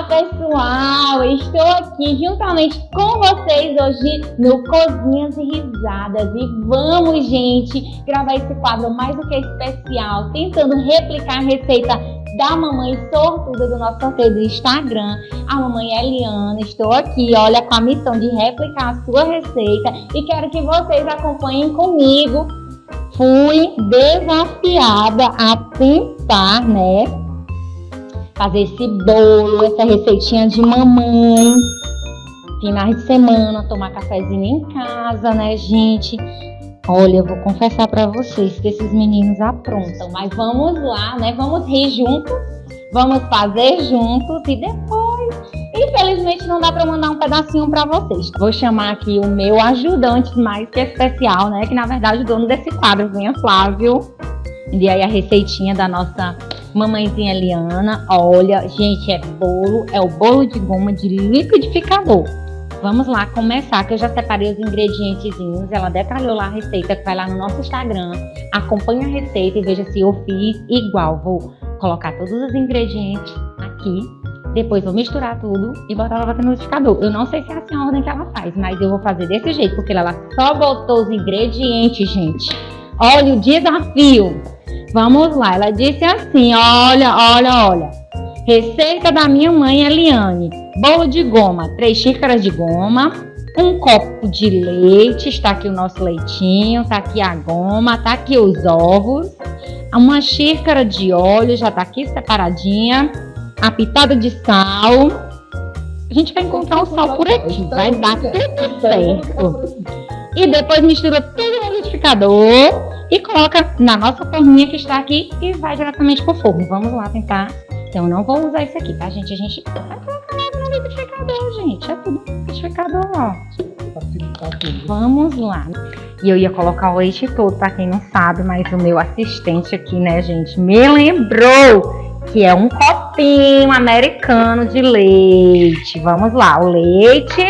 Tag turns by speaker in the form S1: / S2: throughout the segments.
S1: pessoal, estou aqui juntamente com vocês hoje no Cozinhas e Risadas e vamos, gente, gravar esse quadro mais do que especial, tentando replicar a receita da mamãe sortuda do nosso sorteio do Instagram, a mamãe Eliana. Estou aqui, olha, com a missão de replicar a sua receita e quero que vocês acompanhem comigo. Fui desafiada a tentar, né, fazer esse bolo, essa receitinha de mamãe, finais de semana, tomar cafezinho em casa, né, gente? Olha, eu vou confessar pra vocês que esses meninos aprontam, mas vamos lá, né? Vamos rir juntos, vamos fazer juntos e depois, infelizmente não dá pra mandar um pedacinho pra vocês. Vou chamar aqui o meu ajudante mais que especial, né? Que na verdade o dono desse quadro, venha Flávio. E aí a receitinha da nossa mamãezinha Eliana. Olha, gente, é o bolo de goma de liquidificador. Vamos lá começar, que eu já separei os ingredientezinhos. Ela detalhou lá a receita, que vai lá no nosso Instagram. Acompanhe a receita e veja se eu fiz igual. Vou colocar todos os ingredientes aqui. Depois vou misturar tudo e botar ela no liquidificador. Eu não sei se é assim a ordem que ela faz, mas eu vou fazer desse jeito, porque ela só botou os ingredientes, gente. Olha o desafio. Vamos lá, ela disse assim, olha. Receita da minha mãe Eliane. Bolo de goma, 3 xícaras de goma, 1 copo de leite, está aqui o nosso leitinho, está aqui a goma, está aqui os ovos, 1 xícara de óleo, já está aqui separadinha, a pitada de sal. A gente vai encontrar o sal por aqui, vai dar tudo certo. E depois mistura tudo no liquidificador e coloca na nossa forminha que está aqui e vai diretamente pro forno. Vamos lá tentar. Então, eu não vou usar esse aqui, tá, gente? A gente vai colocar no liquidificador, gente. É tudo no liquidificador, ó. Vamos lá. E eu ia colocar o leite todo, pra quem não sabe, mas o meu assistente aqui, né, gente, me lembrou que é um copinho americano de leite. Vamos lá, o leite.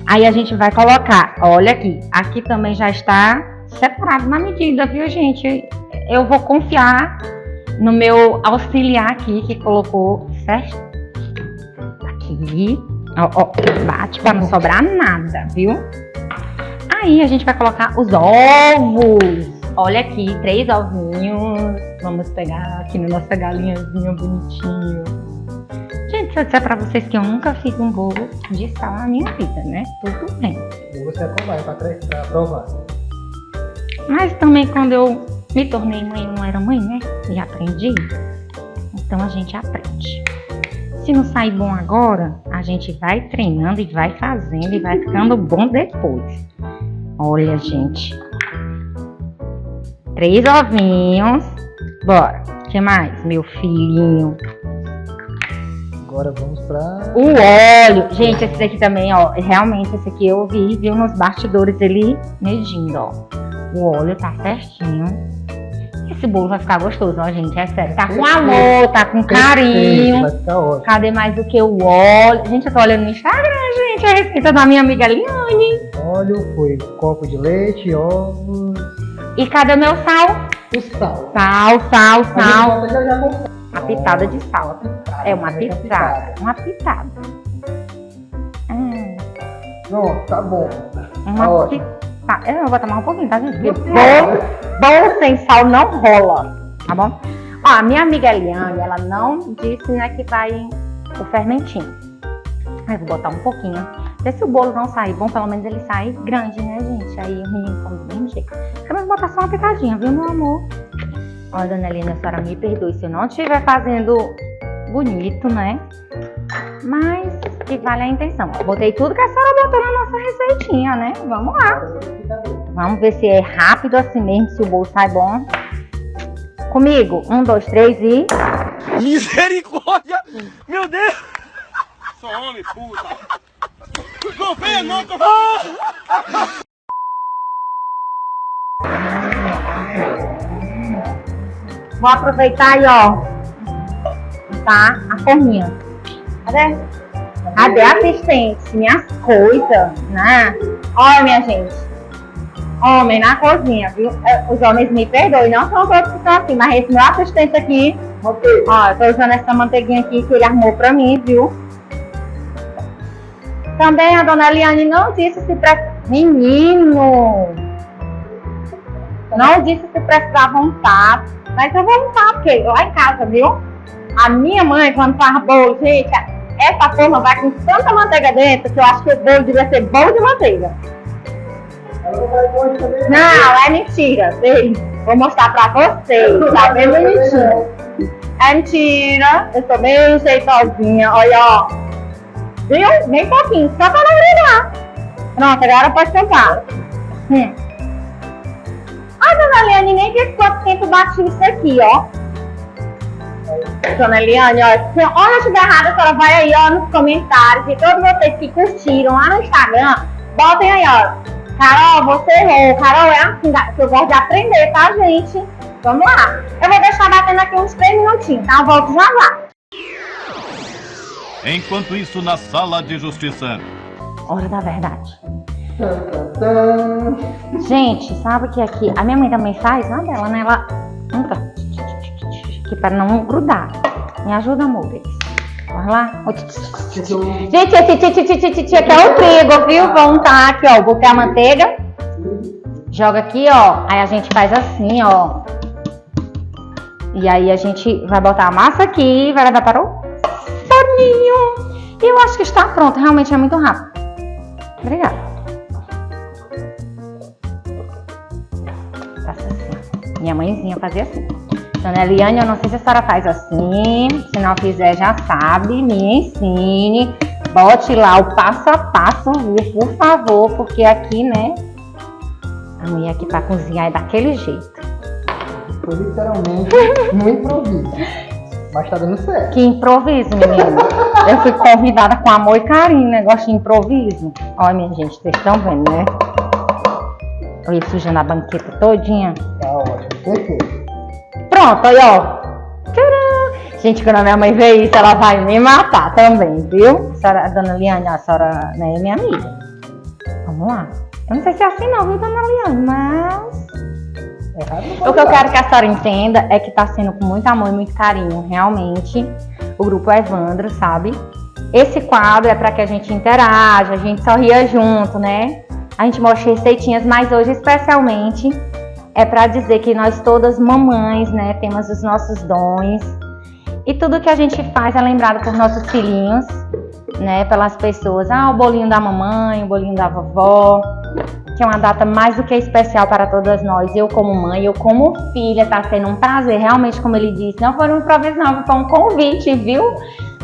S1: Aí a gente vai colocar, olha aqui. Aqui também já está separado na medida, viu, gente? Eu vou confiar no meu auxiliar aqui, que colocou certo. Aqui, ó, bate para não sobrar nada, viu? Aí a gente vai colocar os ovos. Olha aqui, 3 ovinhos. Vamos pegar aqui na nossa galinhazinha bonitinha. Gente, se eu disser pra vocês que eu nunca fiz um bolo de sal na minha vida, né? Tudo bem.
S2: E você acompanha pra provar.
S1: Mas também quando eu me tornei mãe, eu não era mãe, né? E aprendi. Então a gente aprende. Se não sair bom agora, a gente vai treinando e vai fazendo e vai ficando bom depois. Olha, gente. 3 ovinhos. Bora. O que mais, meu filhinho?
S2: Agora vamos pra...
S1: O óleo. Gente, esse daqui também, ó. Realmente, esse aqui eu viu nos bastidores ele medindo, ó. O óleo tá certinho. Esse bolo vai ficar gostoso, ó, gente. É sério. Tá com amor, tá com carinho.
S2: Vai ficar ótimo.
S1: Cadê mais do que o óleo? Gente, eu tô olhando no Instagram, gente. A receita da minha amiga Eliane.
S2: Óleo, foi copo de leite, ovos.
S1: E cadê meu sal?
S2: O sal.
S1: Sal.
S2: Já
S1: Uma pitada de sal. É uma pitada. Uma pitada.
S2: Pronto, tá bom.
S1: Uma pitada. Eu vou tomar um pouquinho, tá, gente? Porque bolo sem sal não rola, tá bom? Ó, a minha amiga Eliane, ela não disse, né, que vai o fermentinho. Aí vou botar um pouquinho. Porque se o bolo não sair bom, pelo menos ele sai grande, né, gente? Aí o menino come do mesmo jeito. Eu vou botar só uma pitadinha, viu, meu amor? Ó, dona Helena, a senhora me perdoe se eu não estiver fazendo bonito, né? Mas que vale a intenção. Botei tudo que a senhora botou na nossa receitinha, né? Vamos lá. Vamos ver se é rápido assim mesmo, se o bolo sai bom. Comigo. 1, 2, 3 e...
S3: Misericórdia! Meu Deus! Sou homem, puta! Não venha não, que eu vou...
S1: Vou aproveitar aí, ó. Tá? A forminha. Cadê a assistente? Minhas coisas, né? Olha, minha gente. Homem na cozinha, viu? Os homens me perdoem, não são todos que estão assim, mas esse meu assistente aqui
S2: Manteiga.
S1: Ó, eu tô usando essa manteiguinha aqui que ele arrumou pra mim, viu? Também a dona Eliane não disse se precisava... Menino! Não disse se precisava untar. Mas eu vou untar, porque lá em casa, viu? A minha mãe, quando faz bolo, gente, essa forma vai com tanta manteiga dentro que eu acho que o bolo devia ser bolo de manteiga.
S2: Ela não vai longe também.
S1: Não, é mentira. Vou mostrar pra vocês. Tá bem bonitinho. É mentira. Eu sou bem jeitosinha. Olha, ó. Viu? Bem pouquinho. Só pra não brilhar. Pronto, agora pode tampar. Ai, dona Eliane, nem disse quanto tempo bate isso aqui, ó. Dona Eliane, ó. Olha, se estiver errado, a senhora vai aí, ó, nos comentários. E todos vocês que curtiram lá no Instagram, botem aí, ó. Carol, você errou. Carol, é assim que eu gosto de aprender, tá, gente? Vamos lá. Eu vou deixar batendo aqui uns 3 minutinhos, tá? Eu volto já já.
S4: Enquanto isso, na sala de justiça.
S1: Hora da verdade. Gente, sabe que aqui... A minha mãe também faz, sabe? Ela, né? Ela... Aqui para não grudar. Me ajuda, amores. Bora lá. Gente, esse aqui é o trigo, viu? Vamos untar aqui, ó. Botei a manteiga. Joga aqui, ó. Aí a gente faz assim, ó. E aí a gente vai botar a massa aqui. Vai levar para o forninho. E eu acho que está pronto. Realmente é muito rápido. Obrigada. Faça assim. Minha mãezinha fazia assim. Dona Eliane, eu não sei se a senhora faz assim, se não fizer já sabe, me ensine, bote lá o passo a passo, viu, por favor, porque aqui, né, a mulher aqui pra cozinhar é daquele jeito.
S2: Foi literalmente no improviso, mas tá dando certo.
S1: Que improviso, menino. Eu fui convidada com amor e carinho, negócio de improviso. Olha, minha gente, vocês estão vendo, né? Eu ia sujando a banqueta todinha.
S2: Tá ótimo, perfeito.
S1: Pronto, aí ó. Tcharam! Gente, quando a minha mãe vê isso, ela vai me matar também, viu? A senhora, a dona Liane, a senhora, né, é minha amiga. Vamos lá. Eu não sei se é assim não, viu, dona Liane, mas... O que eu quero que a senhora entenda é que tá sendo com muito amor e muito carinho, realmente. O grupo Evandro, sabe? Esse quadro é pra que a gente interaja, a gente sorria junto, né? A gente mostra receitinhas, mas hoje especialmente... É para dizer que nós todas mamães, né, temos os nossos dons. E tudo que a gente faz é lembrado por nossos filhinhos, né, pelas pessoas. Ah, o bolinho da mamãe, o bolinho da vovó, que é uma data mais do que especial para todas nós. Eu como mãe, eu como filha, tá sendo um prazer. Realmente, como ele disse, não foi um improviso não, foi um convite, viu?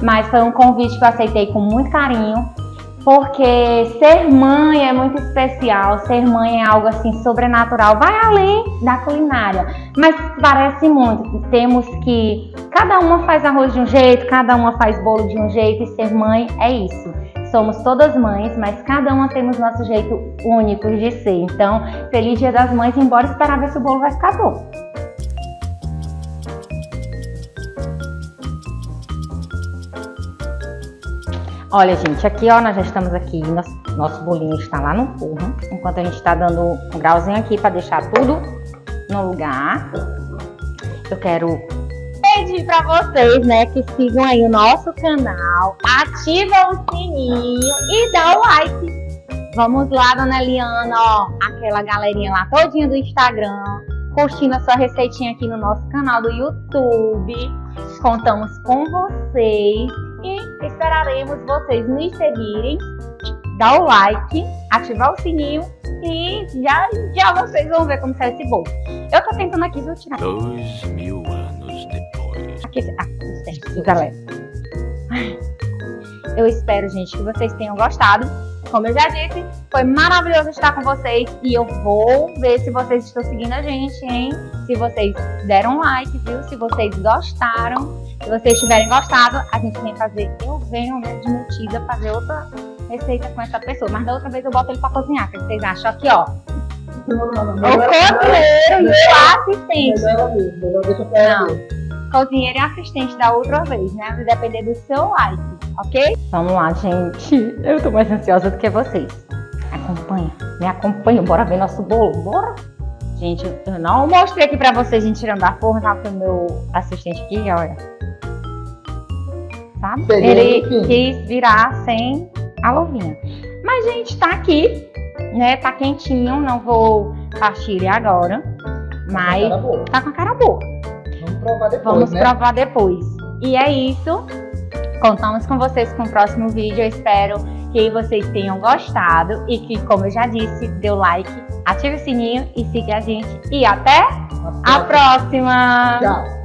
S1: Mas foi um convite que eu aceitei com muito carinho. Porque ser mãe é muito especial, ser mãe é algo assim sobrenatural, vai além da culinária, mas parece muito, temos que, cada uma faz arroz de um jeito, cada uma faz bolo de um jeito e ser mãe é isso. Somos todas mães, mas cada uma temos nosso jeito único de ser, então feliz Dia das Mães, embora esperar ver se o bolo vai ficar bom. Olha, gente, aqui, ó, nós já estamos aqui, nosso bolinho está lá no forno, enquanto a gente está dando um grauzinho aqui para deixar tudo no lugar. Eu quero pedir para vocês, né, que sigam aí o nosso canal, ativa o sininho e dá o like. Vamos lá, dona Eliana, ó, aquela galerinha lá todinha do Instagram, curtindo a sua receitinha aqui no nosso canal do YouTube. Contamos com vocês. E esperaremos vocês nos seguirem, dar o like, ativar o sininho e já vocês vão ver como sai esse bolo. Eu tô tentando aqui, vou tirar.
S4: 2000 anos depois.
S1: Aqui, galera. Eu espero, gente, que vocês tenham gostado. Como eu já disse, foi maravilhoso estar com vocês e eu vou ver se vocês estão seguindo a gente, hein? Se vocês deram like, viu? Se vocês gostaram. Se vocês tiverem gostado, a gente vem fazer, eu venho, né, de Multida fazer outra receita com essa pessoa. Mas da outra vez eu boto ele pra cozinhar, o que vocês acham? Aqui, ó. O cozinheiro e o assistente. Não, cozinheiro e assistente da outra vez, né? Vai depender do seu like, ok? Vamos lá, gente. Eu tô mais ansiosa do que vocês. Me acompanha, bora ver nosso bolo, bora? Gente, eu não mostrei aqui pra vocês, gente, tirando da forma, tá com o meu assistente aqui, olha. Sabe?
S2: Peguei
S1: Ele
S2: no fim.
S1: quis virar sem a luvinha. Mas, gente, tá aqui, né? Tá quentinho, não vou partir ele agora. Mas
S2: Cara boa.
S1: tá com a cara boa.
S2: Vamos provar depois,
S1: Vamos
S2: né?
S1: provar depois. E é isso. Contamos com vocês com o próximo vídeo. Eu espero que vocês tenham gostado e que, como eu já disse, dê o like, ative o sininho e siga a gente. E até a próxima!
S2: Tchau.